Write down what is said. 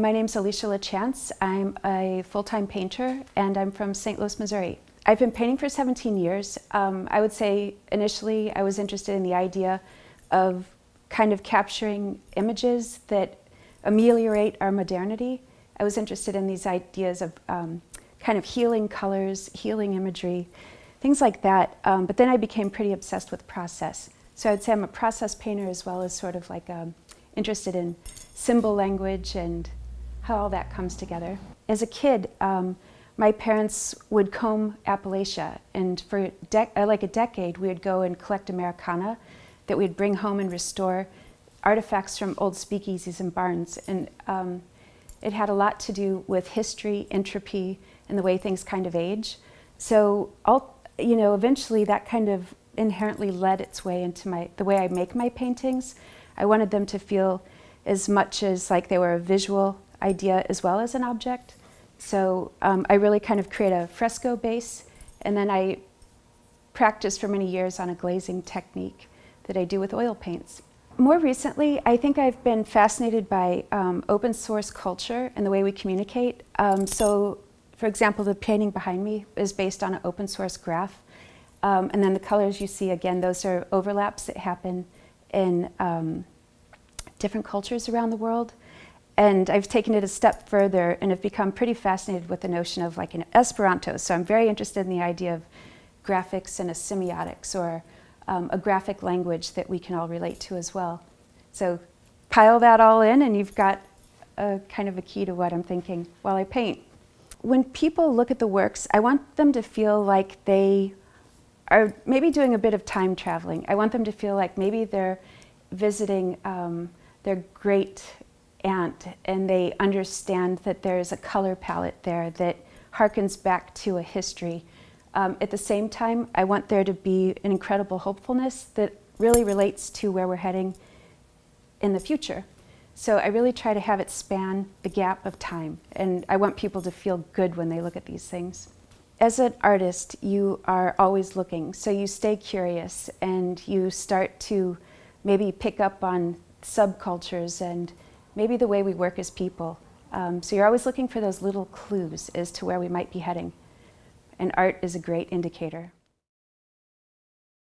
My name's Alicia LaChance. I'm a full-time painter and I'm from St. Louis, Missouri. I've been painting for 17 years. I would say initially I was interested in the idea of kind of capturing images that ameliorate our modernity. I was interested in these ideas of kind of healing colors, healing imagery, things like that. But then I became pretty obsessed with process. So I'd say I'm a process painter as well as sort of like interested in symbol language and how all that comes together. As a kid, my parents would comb Appalachia, and for like a decade we would go and collect Americana that we'd bring home and restore artifacts from old speakeasies and barns. And it had a lot to do with history, entropy, and the way things kind of age. So eventually that kind of inherently led its way into the way I make my paintings. I wanted them to feel as much as like they were a visual idea as well as an object. So I really kind of create a fresco base, and then I practice for many years on a glazing technique that I do with oil paints. More recently, I think I've been fascinated by open source culture and the way we communicate. So, for example, the painting behind me is based on an open source graph. And then the colors you see, again, those are overlaps that happen in different cultures around the world. And I've taken it a step further and have become pretty fascinated with the notion of like an Esperanto. So I'm very interested in the idea of graphics and a semiotics, or a graphic language that we can all relate to as well. So pile that all in and you've got a kind of a key to what I'm thinking while I paint. When people look at the works, I want them to feel like they are maybe doing a bit of time traveling. I want them to feel like maybe they're visiting their great aunt, and they understand that there's a color palette there that harkens back to a history. At the same time, I want there to be an incredible hopefulness that really relates to where we're heading in the future. So I really try to have it span the gap of time, and I want people to feel good when they look at these things. As an artist, you are always looking, so you stay curious and you start to maybe pick up on subcultures and maybe the way we work as people. So you're always looking for those little clues as to where we might be heading. And art is a great indicator.